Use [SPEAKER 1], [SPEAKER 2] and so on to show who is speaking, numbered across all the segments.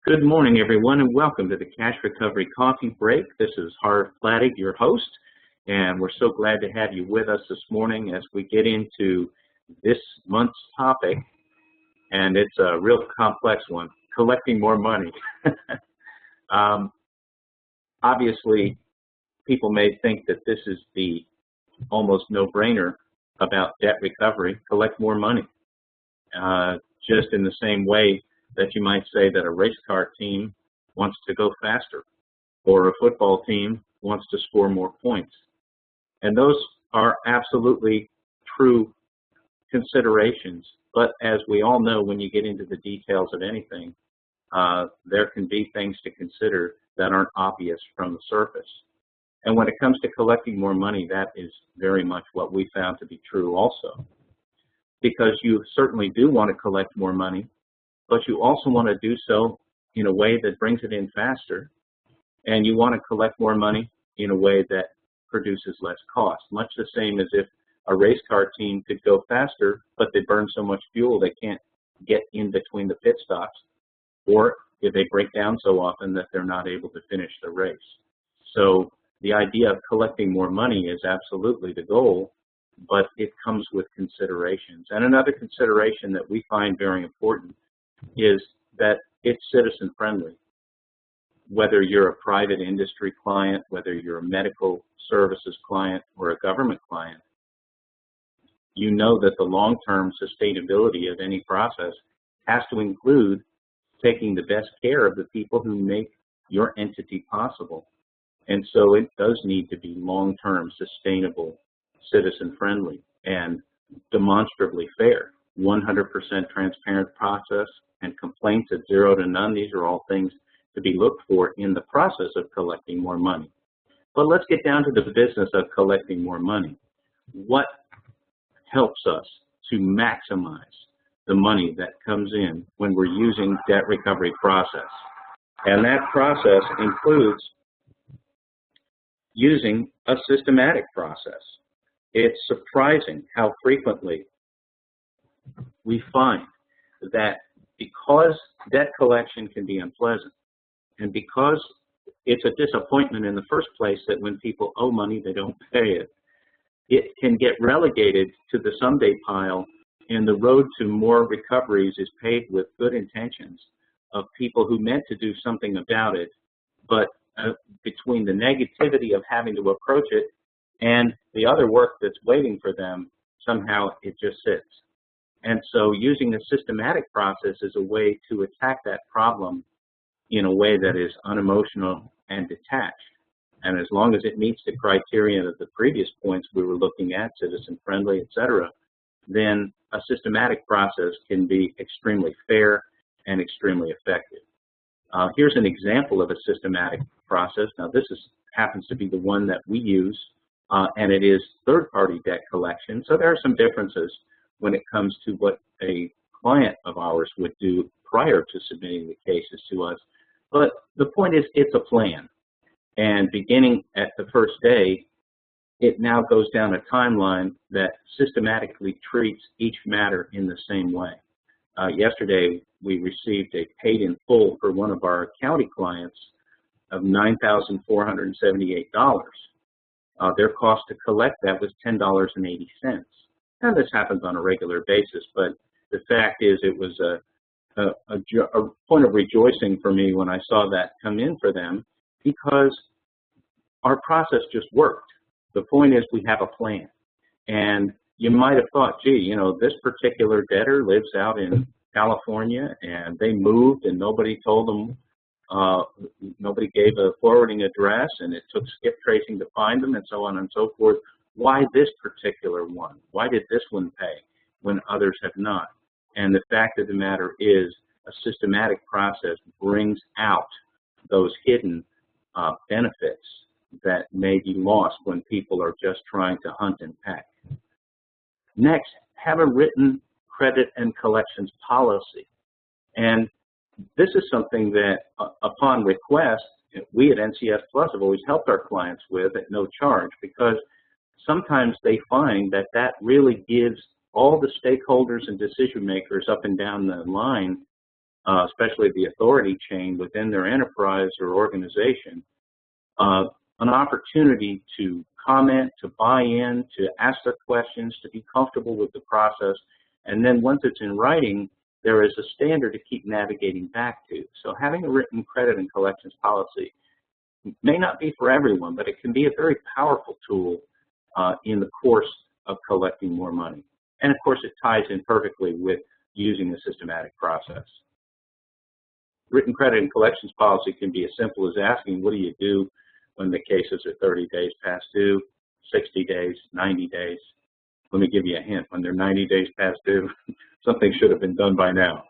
[SPEAKER 1] Good morning, everyone, and welcome to the Cash Recovery Coffee Break. This is Harv Plattig, your host, and we're so glad to have you with us this morning as we get into this month's topic, and it's a real complex one, collecting more money. Obviously, people may think that this is the almost no-brainer about debt recovery, collect more money. Just in the same way that you might say that a race car team wants to go faster or a football team wants to score more points. And those are absolutely true considerations. But as we all know, when you get into the details of anything, there can be things to consider that aren't obvious from the surface. And when it comes to collecting more money, that is very much what we found to be true also. Because you certainly do want to collect more money, but you also want to do so in a way that brings it in faster, and you want to collect more money in a way that produces less cost. Much the same as if a race car team could go faster, but they burn so much fuel they can't get in between the pit stops, or if they break down so often that they're not able to finish the race. So the idea of collecting more money is absolutely the goal, but it comes with considerations. And another consideration that we find very important is that it's citizen friendly. Whether you're a private industry client, whether you're a medical services client or a government client, you know that the long-term sustainability of any process has to include taking the best care of the people who make your entity possible. And so it does need to be long-term, sustainable, citizen friendly, and demonstrably fair. 100% transparent process and complaints at 0 to none. These are all things to be looked for in the process of collecting more money. But let's get down to the business of collecting more money. What helps us to maximize the money that comes in when we're using debt recovery process? And that process includes using a systematic process. It's surprising how frequently we find that because debt collection can be unpleasant, and because it's a disappointment in the first place that when people owe money, they don't pay it, it can get relegated to the someday pile, and the road to more recoveries is paved with good intentions of people who meant to do something about it, but between the negativity of having to approach it and the other work that's waiting for them, somehow it just sits. And so using a systematic process is a way to attack that problem in a way that is unemotional and detached. And as long as it meets the criteria of the previous points we were looking at, citizen friendly, etc., then a systematic process can be extremely fair and extremely effective. Here's an example of a systematic process. Now this happens to be the one that we use, and it is third-party debt collection. So there are some differences when it comes to what a client of ours would do prior to submitting the cases to us. But the point is, it's a plan. And beginning at the first day, it now goes down a timeline that systematically treats each matter in the same way. Yesterday, we received a paid in full for one of our county clients of $9,478. Their cost to collect that was $10.80. And this happens on a regular basis, but the fact is it was a point of rejoicing for me when I saw that come in for them, because our process just worked. The point is we have a plan. And you might have thought, gee, you know, this particular debtor lives out in California and they moved and nobody told them, nobody gave a forwarding address, and it took skip tracing to find them and so on and so forth. Why this particular one? Why did this one pay when others have not? And the fact of the matter is a systematic process brings out those hidden benefits that may be lost when people are just trying to hunt and peck. Next, have a written credit and collections policy. And this is something that, upon request, we at NCS Plus have always helped our clients with at no charge, because sometimes they find that that really gives all the stakeholders and decision makers up and down the line especially the authority chain within their enterprise or organization, an opportunity to comment, to buy in, to ask the questions, to be comfortable with the process. And then once it's in writing, there is a standard to keep navigating back to. So having a written credit and collections policy may not be for everyone, but it can be a very powerful tool in the course of collecting more money. And of course, it ties in perfectly with using a systematic process. Written credit and collections policy can be as simple as asking, what do you do when the cases are 30 days past due, 60 days, 90 days? Let me give you a hint. When they're 90 days past due, something should have been done by now.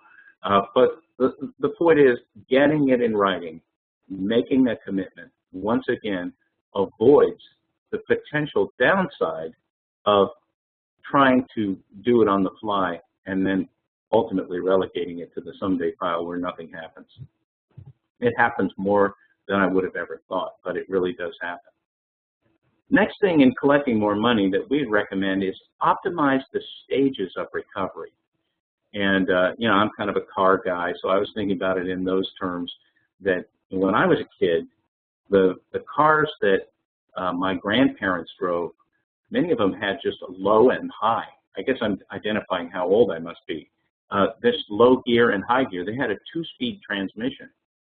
[SPEAKER 1] But the point is, getting it in writing, making a commitment, once again, avoids the potential downside of trying to do it on the fly and then ultimately relegating it to the someday pile where nothing happens. It happens more than I would have ever thought, but it really does happen. Next thing in collecting more money that we'd recommend is optimize the stages of recovery. And, you know, I'm kind of a car guy, so I was thinking about it in those terms that when I was a kid, the cars that my grandparents drove, many of them had just a low and high. I guess I'm identifying how old I must be. This low gear and high gear, they had a 2-speed transmission.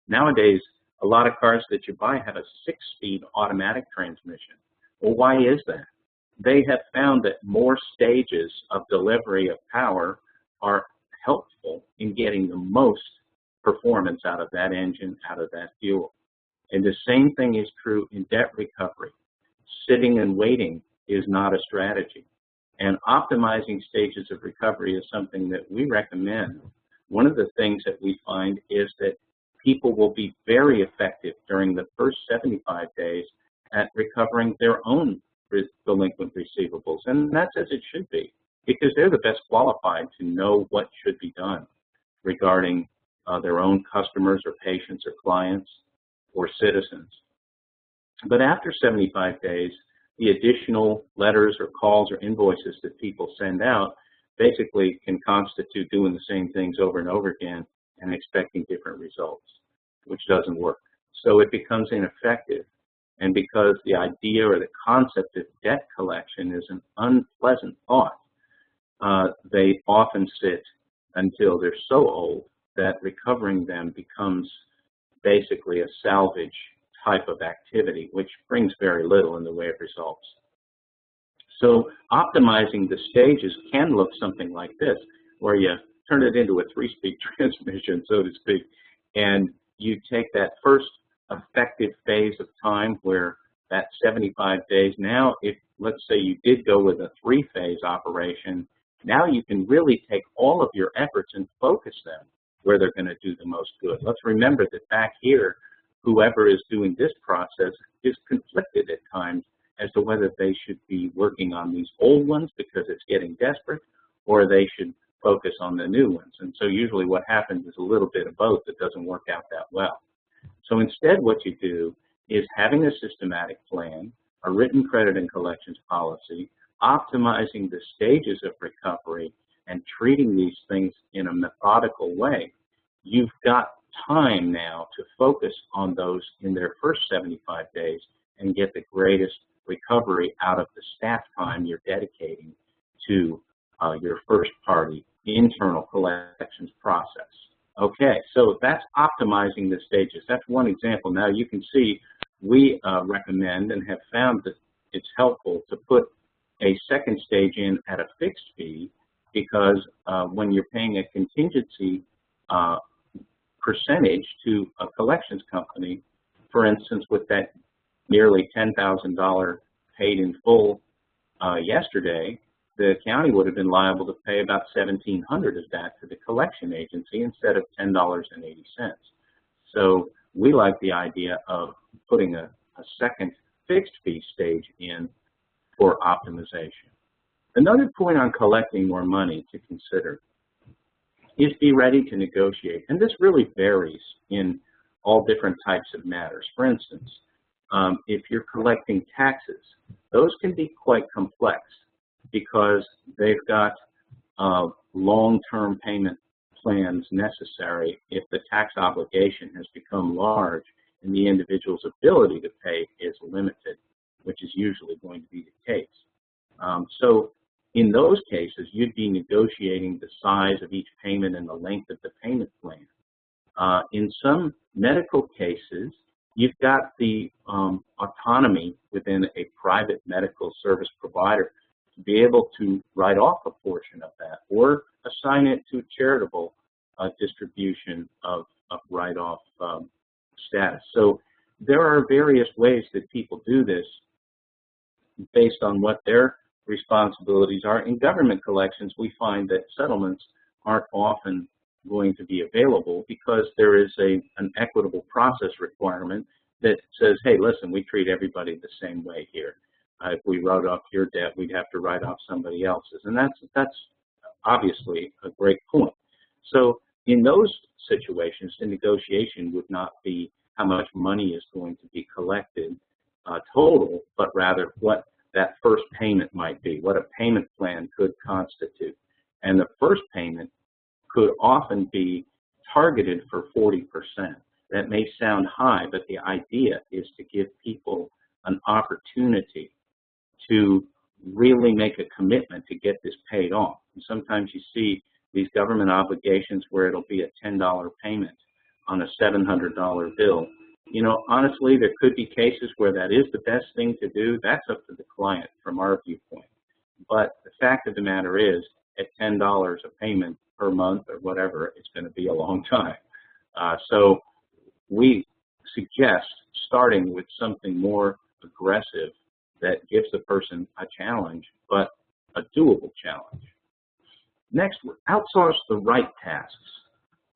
[SPEAKER 1] Nowadays, a lot of cars that you buy have a 6-speed automatic transmission. Well, why is that? They have found that more stages of delivery of power are helpful in getting the most performance out of that engine, out of that fuel. And the same thing is true in debt recovery. Sitting and waiting is not a strategy. And optimizing stages of recovery is something that we recommend. One of the things that we find is that people will be very effective during the first 75 days at recovering their own delinquent receivables. And that's as it should be, because they're the best qualified to know what should be done regarding their own customers or patients or clients or citizens. But after 75 days, the additional letters or calls or invoices that people send out basically can constitute doing the same things over and over again and expecting different results, which doesn't work. So it becomes ineffective. And because the idea or the concept of debt collection is an unpleasant thought, they often sit until they're so old that recovering them becomes basically a salvage type of activity, which brings very little in the way of results. So optimizing the stages can look something like this, where you turn it into a 3-speed transmission, so to speak, and you take that first effective phase of time where that 75 days, now if let's say you did go with a 3-phase operation, now you can really take all of your efforts and focus them where they're going to do the most good. Let's remember that back here, whoever is doing this process is conflicted at times as to whether they should be working on these old ones because it's getting desperate, or they should focus on the new ones. And so usually what happens is a little bit of both that doesn't work out that well. So instead what you do is having a systematic plan, a written credit and collections policy, optimizing the stages of recovery, and treating these things in a methodical way. You've got time now to focus on those in their first 75 days and get the greatest recovery out of the staff time you're dedicating to your first party internal collections process. Okay, so that's optimizing the stages. That's one example. Now you can see we recommend and have found that it's helpful to put a second stage in at a fixed fee, because when you're paying a contingency percentage to a collections company, for instance, with that nearly $10,000 paid in full yesterday, the county would have been liable to pay about $1,700 of that to the collection agency instead of $10.80. So we like the idea of putting a second fixed fee stage in for optimization. Another point on collecting more money to consider is be ready to negotiate. And this really varies in all different types of matters. For instance, if you're collecting taxes, those can be quite complex because they've got long-term payment plans necessary if the tax obligation has become large and the individual's ability to pay is limited, which is usually going to be the case. So in those cases, you'd be negotiating the size of each payment and the length of the payment plan. In some medical cases, you've got the autonomy within a private medical service provider to be able to write off a portion of that or assign it to charitable distribution of write-off status. So there are various ways that people do this based on what their responsibilities are. In government collections, we find that settlements aren't often going to be available because there is an equitable process requirement that says, hey, listen, we treat everybody the same way here. If we wrote off your debt, we'd have to write off somebody else's. And that's obviously a great point. So in those situations, the negotiation would not be how much money is going to be collected total, but rather what that first payment might be, what a payment plan could constitute. And the first payment could often be targeted for 40%. That may sound high, but the idea is to give people an opportunity to really make a commitment to get this paid off. And sometimes you see these government obligations where it'll be a $10 payment on a $700 bill. You know, honestly, there could be cases where that is the best thing to do. That's up to the client from our viewpoint. But the fact of the matter is, at $10 a payment per month or whatever, it's going to be a long time. So we suggest starting with something more aggressive that gives the person a challenge, but a doable challenge. Next, outsource the right tasks.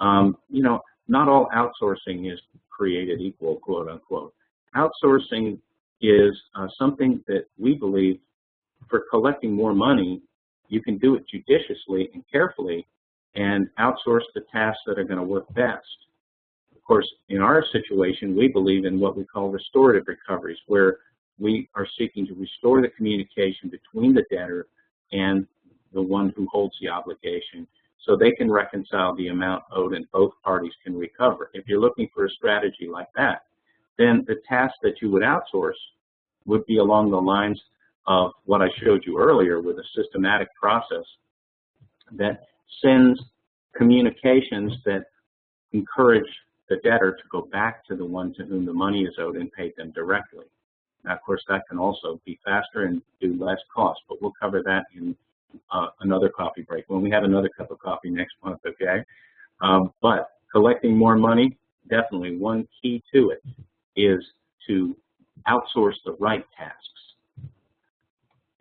[SPEAKER 1] You know, not all outsourcing is created equal, quote unquote. Outsourcing is something that we believe for collecting more money, you can do it judiciously and carefully and outsource the tasks that are going to work best. Of course, in our situation, we believe in what we call restorative recoveries, where we are seeking to restore the communication between the debtor and the one who holds the obligation so they can reconcile the amount owed and both parties can recover. If you're looking for a strategy like that, then the task that you would outsource would be along the lines of what I showed you earlier with a systematic process that sends communications that encourage the debtor to go back to the one to whom the money is owed and pay them directly. Now, of course, that can also be faster and do less cost, but we'll cover that in another coffee break when we have another cup of coffee next month, okay? But collecting more money, definitely one key to it is to outsource the right tasks.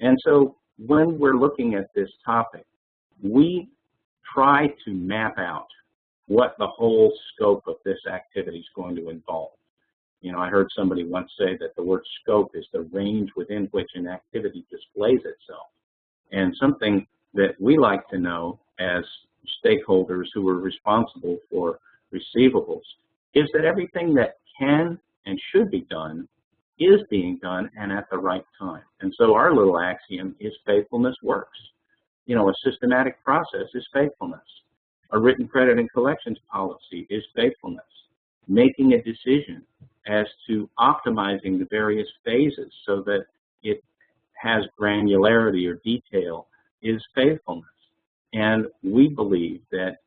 [SPEAKER 1] And so when we're looking at this topic, we try to map out what the whole scope of this activity is going to involve. You know, I heard somebody once say that the word scope is the range within which an activity displays itself. And something that we like to know as stakeholders who are responsible for receivables is that everything that can and should be done is being done and at the right time. And so our little axiom is faithfulness works. You know, a systematic process is faithfulness. A written credit and collections policy is faithfulness. Making a decision as to optimizing the various phases so that it has granularity or detail is faithfulness. And we believe that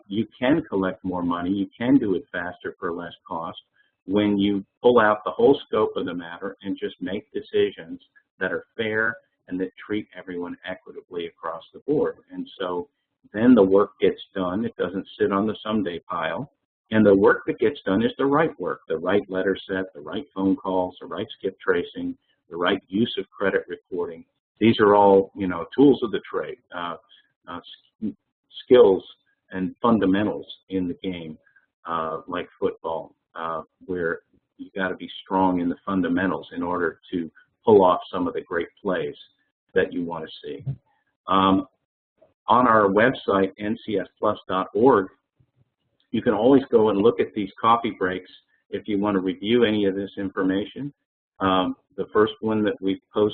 [SPEAKER 1] you can collect more money, you can do it faster for less cost when you pull out the whole scope of the matter and just make decisions that are fair and that treat everyone equitably across the board. And so then the work gets done. It doesn't sit on the someday pile. And the work that gets done is the right work, the right letter set, the right phone calls, the right skip tracing, the right use of credit reporting. These are all, you know, tools of the trade, skills and fundamentals in the game, like football, where you got to be strong in the fundamentals in order to pull off some of the great plays that you want to see. On our website, ncsplus.org, you can always go and look at these coffee breaks if you want to review any of this information. The first one that we've posted